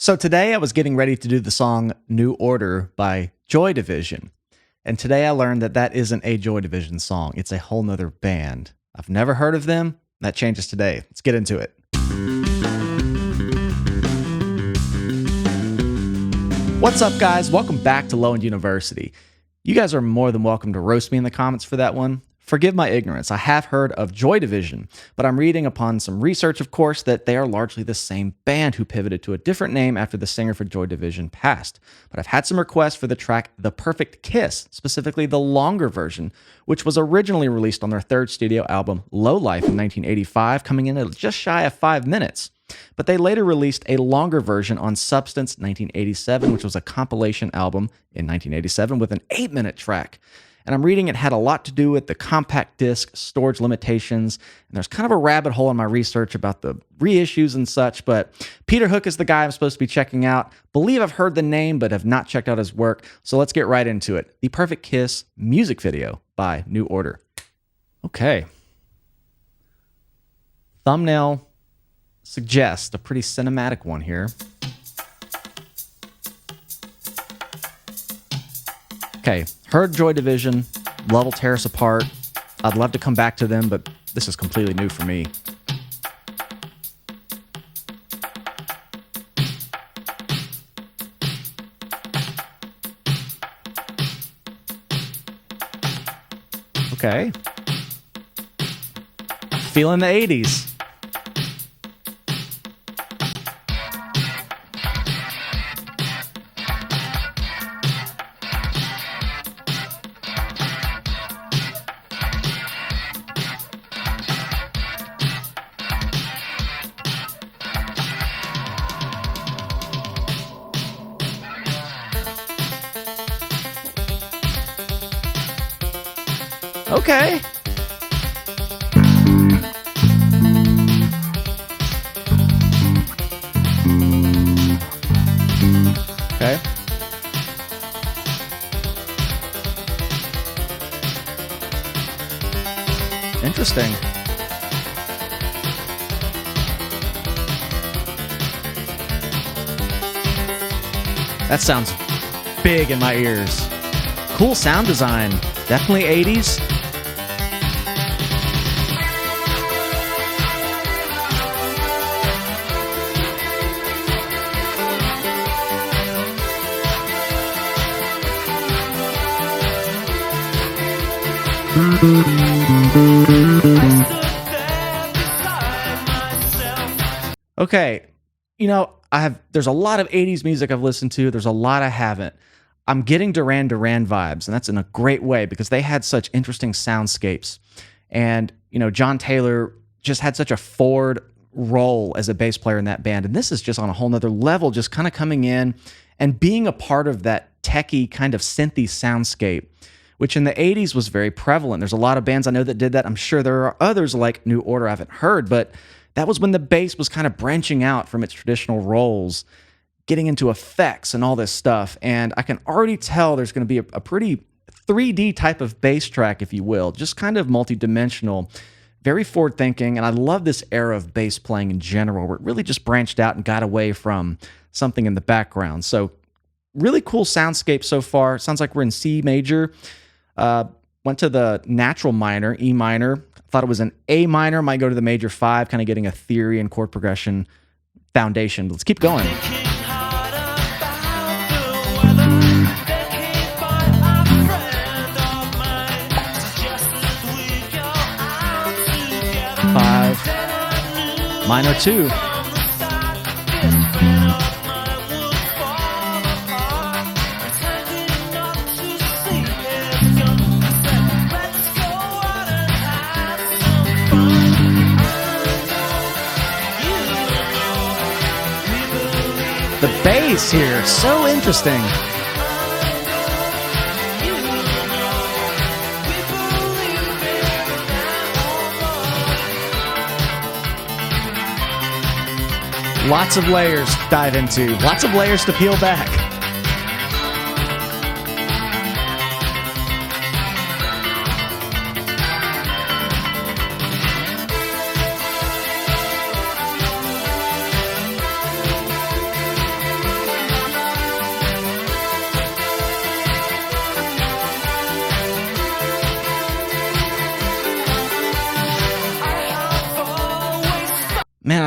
So today I was getting ready to do the song New Order by Joy Division. And today I learned that that isn't a Joy Division song. It's a whole nother band. I've never heard of them. That changes today. Let's get into it. What's up, guys? Welcome back to Low End University. You guys are more than welcome to roast me in the comments for that one. Forgive my ignorance. I have heard of Joy Division, but I'm reading upon some research, of course, that they are largely the same band who pivoted to a different name after the singer for Joy Division passed. But I've had some requests for the track The Perfect Kiss, specifically the longer version, which was originally released on their third studio album, Low Life, in 1985, coming in at just shy of 5 minutes. But they later released a longer version on Substance 1987, which was a compilation album in 1987 with an 8-minute track. And I'm reading it had a lot to do with the compact disc storage limitations. And there's kind of a rabbit hole in my research about the reissues and such. But Peter Hook is the guy I'm supposed to be checking out. Believe I've heard the name, but have not checked out his work. So let's get right into it. The Perfect Kiss music video by New Order. Okay. Thumbnail suggests a pretty cinematic one here. Okay, heard Joy Division, love will tear us apart. I'd love to come back to them, but this is completely new for me. Okay. Feeling the 80s. Okay. Okay. Interesting. That sounds big in my ears. Cool sound design. Definitely 80s. Okay, there's a lot of 80s music I've listened to. There's a lot I haven't. I'm getting Duran Duran vibes, and that's in a great way because they had such interesting soundscapes. And, John Taylor just had such a forward role as a bass player in that band. And this is just on a whole nother level, just kind of coming in and being a part of that techie kind of synthy soundscape, which in the 80s was very prevalent. There's a lot of bands I know that did that. I'm sure there are others like New Order I haven't heard, but that was when the bass was kind of branching out from its traditional roles, getting into effects and all this stuff. And I can already tell there's going to be a pretty 3D type of bass track, if you will, just kind of multi-dimensional, very forward-thinking. And I love this era of bass playing in general, where it really just branched out and got away from something in the background. So really cool soundscape so far. Sounds like we're in C major. Went to the natural minor, E minor. Thought it was an A minor. Might go to the major 5, kind of getting a theory and chord progression foundation. Let's keep going. 5, minor 2. The bass here, so interesting. Lots of layers to dive into, lots of layers to peel back.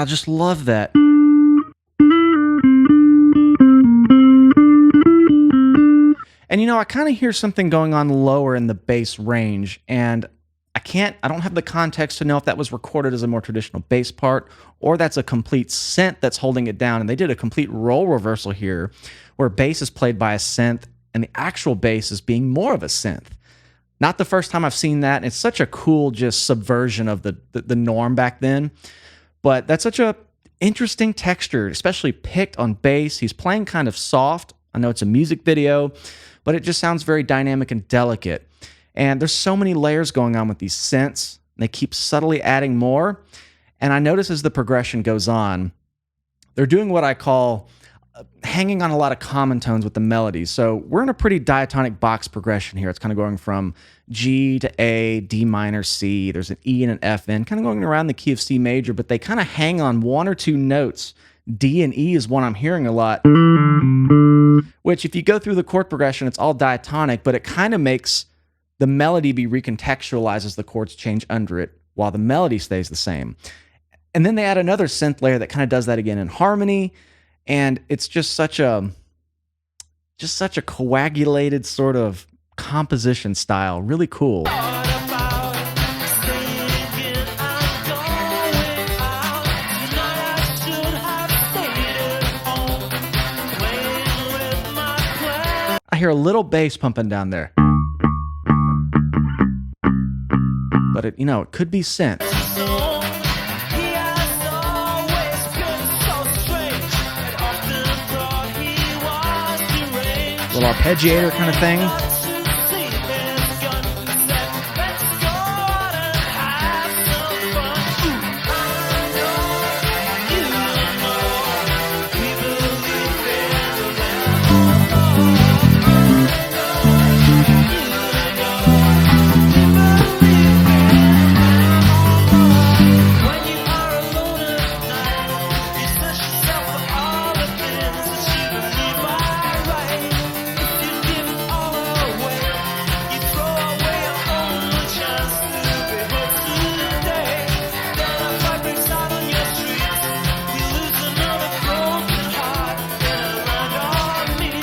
I just love that. And I kind of hear something going on lower in the bass range, and I don't have the context to know if that was recorded as a more traditional bass part or that's a complete synth that's holding it down. And they did a complete role reversal here where bass is played by a synth and the actual bass is being more of a synth. Not the first time I've seen that. And it's such a cool just subversion of the norm back then. But that's such a interesting texture, especially picked on bass. He's playing kind of soft. I know it's a music video, but it just sounds very dynamic and delicate. And there's so many layers going on with these synths. They keep subtly adding more. And I notice as the progression goes on, they're doing what I call hanging on a lot of common tones with the melodies. So we're in a pretty diatonic box progression here. It's kind of going from G to A, D minor, C. There's an E and an F in, kind of going around the key of C major, but they kind of hang on one or two notes. D and E is one I'm hearing a lot, which if you go through the chord progression, it's all diatonic, but it kind of makes the melody be recontextualized as the chords change under it while the melody stays the same. And then they add another synth layer that kind of does that again in harmony. And it's just such a coagulated sort of composition style. Really cool. I hear a little bass pumping down there. But it could be synth. Little arpeggiator kind of thing.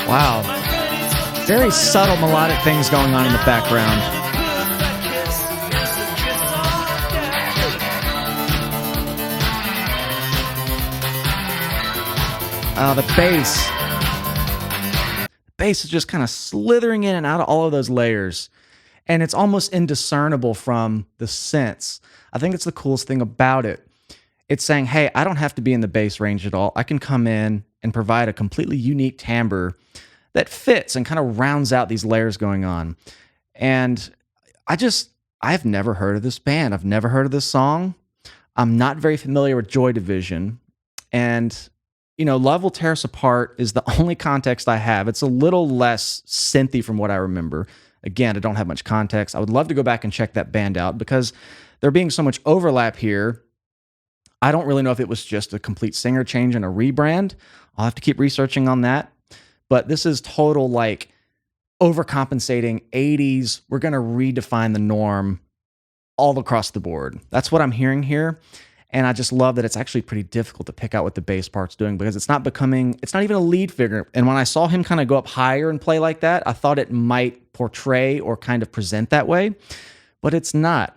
Wow. Very subtle melodic things going on in the background. The bass. The bass is just kind of slithering in and out of all of those layers. And it's almost indiscernible from the synths. I think it's the coolest thing about it. It's saying, hey, I don't have to be in the bass range at all. I can come in and provide a completely unique timbre that fits and kind of rounds out these layers going on. And I've never heard of this band. I've never heard of this song. I'm not very familiar with Joy Division. And, Love Will Tear Us Apart is the only context I have. It's a little less synthy from what I remember. Again, I don't have much context. I would love to go back and check that band out because there being so much overlap here, I don't really know if it was just a complete singer change and a rebrand. I'll have to keep researching on that. But this is total overcompensating 80s. We're going to redefine the norm all across the board. That's what I'm hearing here. And I just love that it's actually pretty difficult to pick out what the bass part's doing because it's not even a lead figure. And when I saw him kind of go up higher and play like that, I thought it might portray or kind of present that way, but it's not.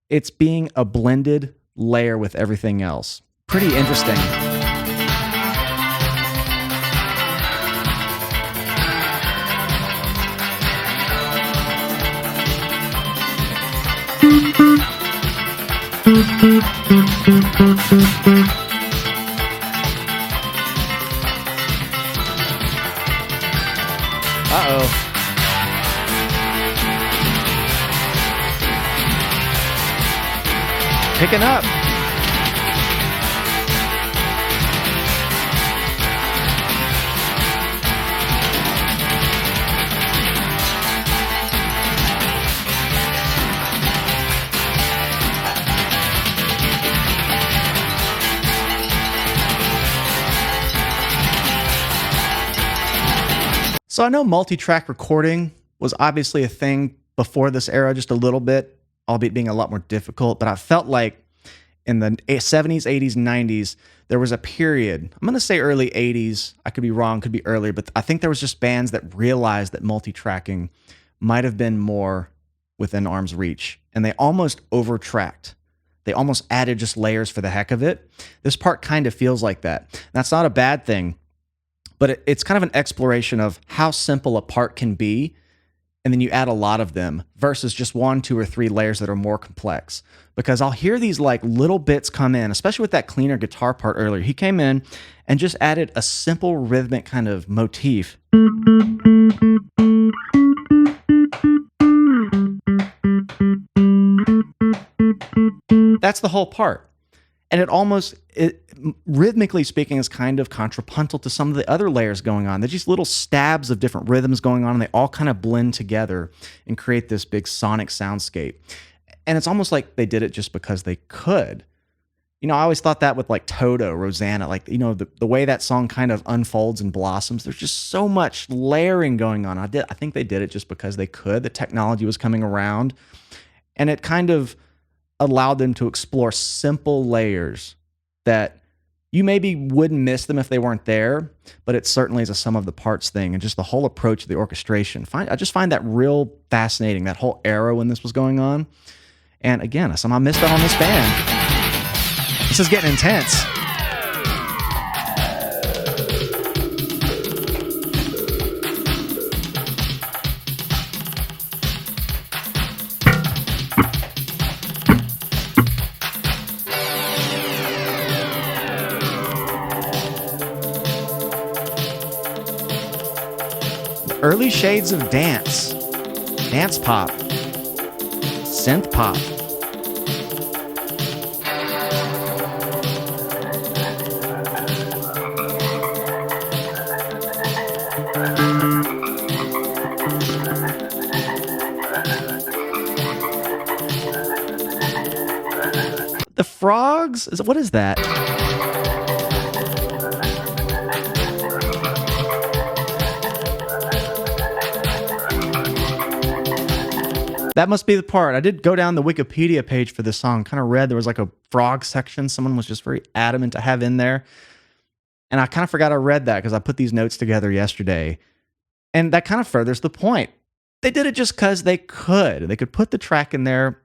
It's being a blended layer with everything else. Pretty interesting. Uh-oh. Picking up. So I know multi-track recording was obviously a thing before this era, just a little bit, albeit being a lot more difficult, but I felt like in the 70s, 80s, 90s, there was a period. I'm going to say early 80s. I could be wrong, could be earlier, but I think there was just bands that realized that multi-tracking might have been more within arm's reach, and they almost over-tracked. They almost added just layers for the heck of it. This part kind of feels like that. That's not a bad thing, but it's kind of an exploration of how simple a part can be, and then you add a lot of them versus just 1, 2, or 3 layers that are more complex. Because I'll hear these like little bits come in, especially with that cleaner guitar part earlier. He came in and just added a simple rhythmic kind of motif. That's the whole part. And rhythmically speaking, is kind of contrapuntal to some of the other layers going on. There's just little stabs of different rhythms going on, and they all kind of blend together and create this big sonic soundscape. And it's almost like they did it just because they could. I always thought that with like Toto, Rosanna, like, the way that song kind of unfolds and blossoms. There's just so much layering going on. I think they did it just because they could. The technology was coming around, and it kind of allowed them to explore simple layers that you maybe wouldn't miss them if they weren't there, but it certainly is a sum of the parts thing, and just the whole approach of the orchestration. I just find that real fascinating, that whole era when this was going on. And again, I somehow missed out on this band. This is getting intense. Early shades of dance pop, synth pop. The frogs? What is that? That must be the part. I did go down the Wikipedia page for this song, kind of read there was like a frog section someone was just very adamant to have in there. And I kind of forgot I read that because I put these notes together yesterday. And that kind of furthers the point. They did it just because they could. They could put the track in there.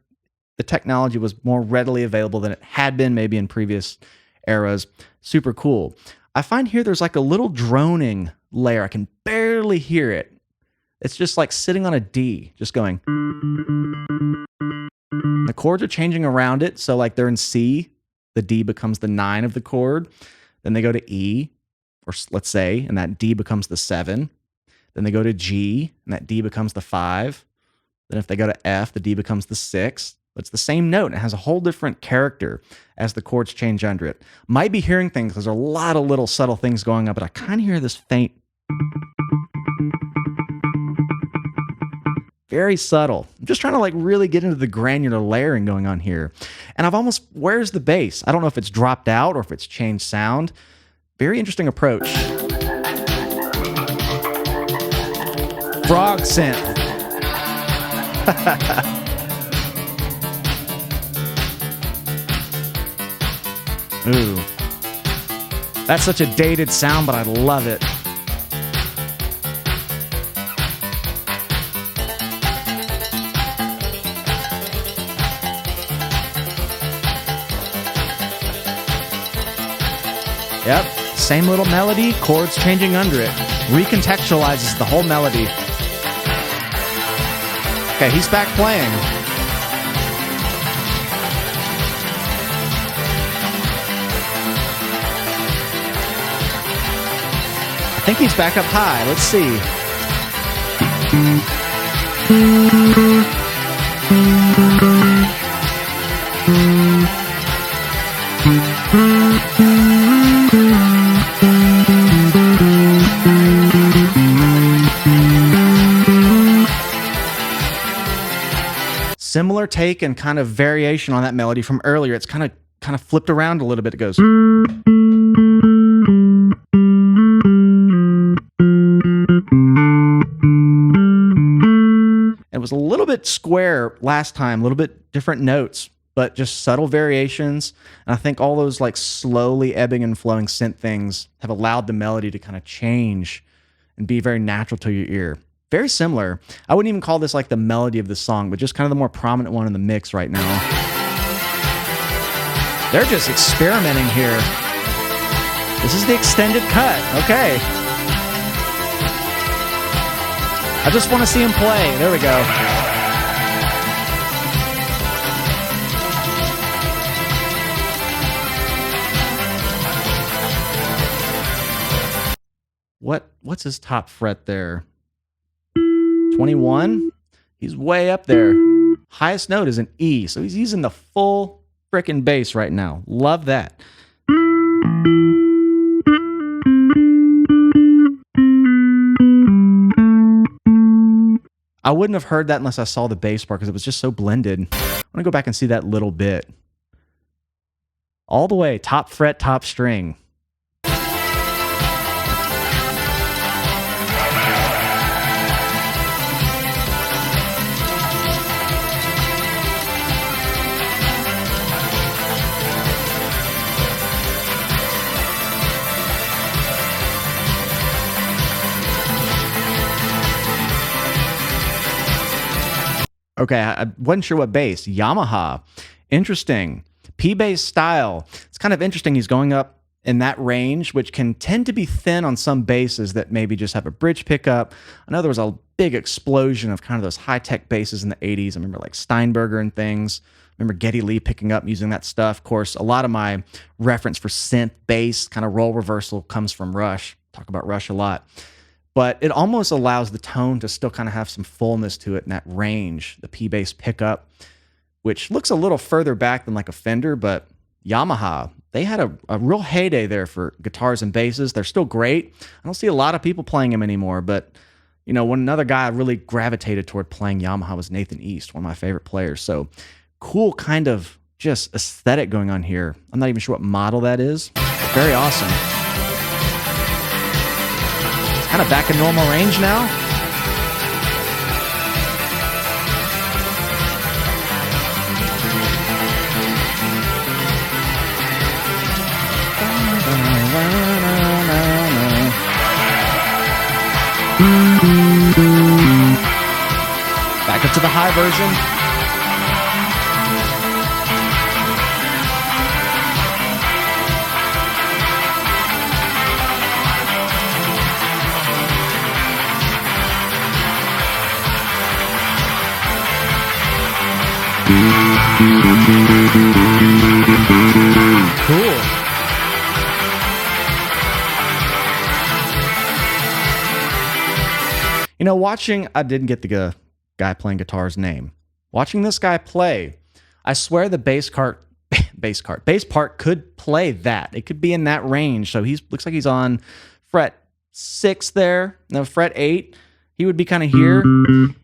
The technology was more readily available than it had been maybe in previous eras. Super cool. I find here there's like a little droning layer. I can barely hear it. It's just like sitting on a D, just going. The chords are changing around it. So like they're in C, the D becomes the 9 of the chord. Then they go to E, or let's say, and that D becomes the 7. Then they go to G, and that D becomes the 5. Then if they go to F, the D becomes the 6. But it's the same note. It has a whole different character as the chords change under it. Might be hearing things because there's a lot of little subtle things going on, but I kind of hear this faint. Very subtle. I'm just trying to like really get into the granular layering going on here. And where's the bass? I don't know if it's dropped out or if it's changed sound. Very interesting approach. Frog synth. Ooh. That's such a dated sound, but I love it. Yep, same little melody, chords changing under it. Recontextualizes the whole melody. Okay, he's back playing. I think he's back up high. Let's see. Similar take and kind of variation on that melody from earlier. It's kind of flipped around a little bit. It goes. It was a little bit square last time, a little bit different notes. but just subtle variations. And I think all those like slowly ebbing and flowing synth things have allowed the melody to kind of change and be very natural to your ear. Very similar. I wouldn't even call this like the melody of the song, but just kind of the more prominent one in the mix right now. They're just experimenting here. This is the extended cut. Okay. I just want to see him play. There we go. What's his top fret there? 21? He's way up there. Highest note is an E, so he's using the full frickin' bass right now. Love that. I wouldn't have heard that unless I saw the bass part because it was just so blended. I'm going to go back and see that little bit. All the way, top fret, top string. Okay, I wasn't sure what bass. Yamaha. Interesting. P-bass style. It's kind of interesting. He's going up in that range, which can tend to be thin on some basses that maybe just have a bridge pickup. I know there was a big explosion of kind of those high-tech basses in the 80s. I remember like Steinberger and things. I remember Geddy Lee picking up using that stuff. Of course, a lot of my reference for synth, bass, kind of role reversal comes from Rush. Talk about Rush a lot. But it almost allows the tone to still kind of have some fullness to it in that range, the P-bass pickup, which looks a little further back than like a Fender, but Yamaha, they had a real heyday there for guitars and basses. They're still great. I don't see a lot of people playing them anymore, but you know, when another guy I really gravitated toward playing Yamaha was Nathan East, one of my favorite players. So cool kind of just aesthetic going on here. I'm not even sure what model that is. Very awesome. Kind of back in normal range now. Back up to the high version. Cool. You know, I didn't get the guy playing guitar's name. Watching this guy play, I swear the bass part could play that. It could be in that range. So looks like he's on fret 6 there. No, fret 8. He would be kind of here.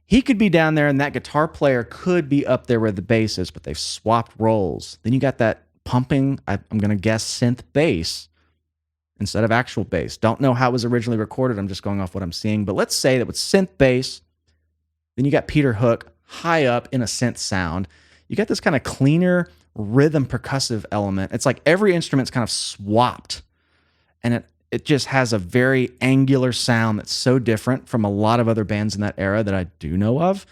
He could be down there, and that guitar player could be up there where the bass is, but they've swapped roles. Then you got that pumping, I'm going to guess, synth bass instead of actual bass. Don't know how it was originally recorded. I'm just going off what I'm seeing. But let's say that with synth bass, then you got Peter Hook high up in a synth sound. You got this kind of cleaner rhythm percussive element. It's like every instrument's kind of swapped, and it just has a very angular sound that's so different from a lot of other bands in that era that I do know of.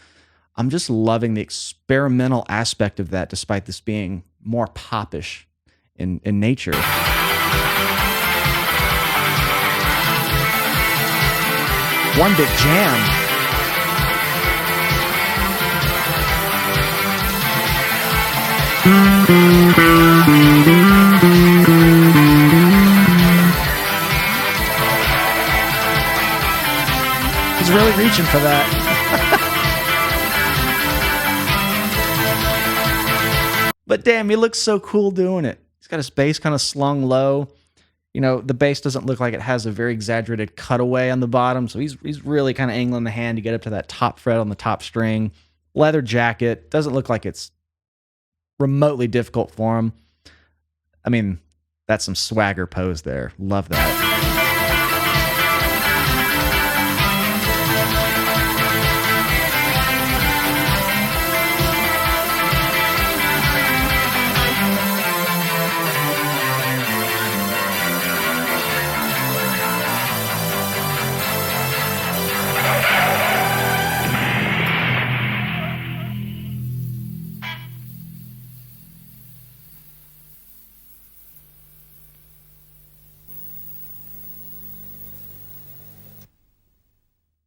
I'm just loving the experimental aspect of that, despite this being more popish in nature. One big jam. He's really reaching for that. But damn, he looks so cool doing it. He's got his bass kind of slung low. You know, the bass doesn't look like it has a very exaggerated cutaway on the bottom, so he's really kind of angling the hand to get up to that top fret on the top string. Leather jacket. Doesn't look like it's remotely difficult for him. I mean, that's some swagger pose there. Love that.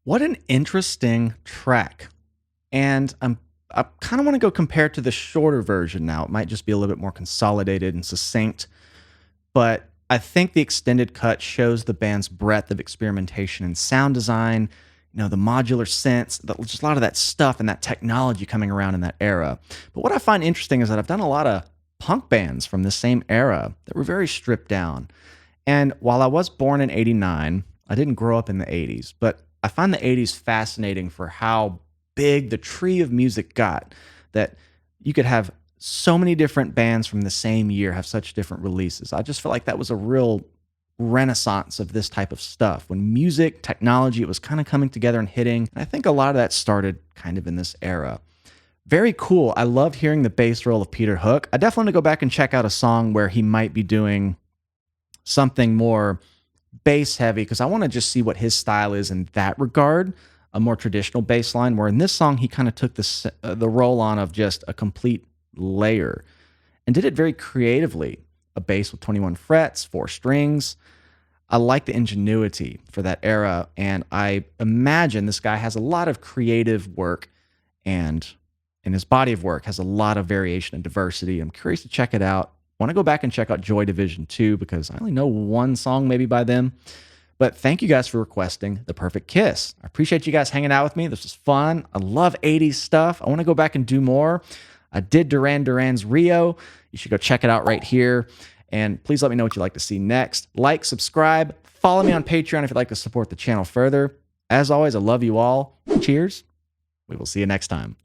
What an interesting track. And I kind of want to go compare it to the shorter version now. It might just be a little bit more consolidated and succinct, but I think the extended cut shows the band's breadth of experimentation and sound design, the modular synths, just a lot of that stuff and that technology coming around in that era. But what I find interesting is that I've done a lot of punk bands from the same era that were very stripped down. And while I was born in 89, I didn't grow up in the 80s, but I find the 80s fascinating for how big the tree of music got, that you could have so many different bands from the same year have such different releases. I just feel like that was a real renaissance of this type of stuff when music, technology, it was kind of coming together and hitting. And I think a lot of that started kind of in this era. Very cool. I loved hearing the bass roll of Peter Hook. I definitely want to go back and check out a song where he might be doing something more bass heavy, because I want to just see what his style is in that regard, a more traditional bass line, where in this song he kind of took the role on of just a complete layer and did it very creatively. A bass with 21 frets, 4 strings. I like the ingenuity for that era, and I imagine this guy has a lot of creative work, and in his body of work has a lot of variation and diversity. I'm curious to check it out. Want to go back and check out Joy Division 2 because I only know one song maybe by them. But thank you guys for requesting The Perfect Kiss. I appreciate you guys hanging out with me. This was fun. I love 80s stuff. I want to go back and do more. I did Duran Duran's Rio. You should go check it out right here. And please let me know what you'd like to see next. Like, subscribe, follow me on Patreon if you'd like to support the channel further. As always, I love you all. Cheers. We will see you next time.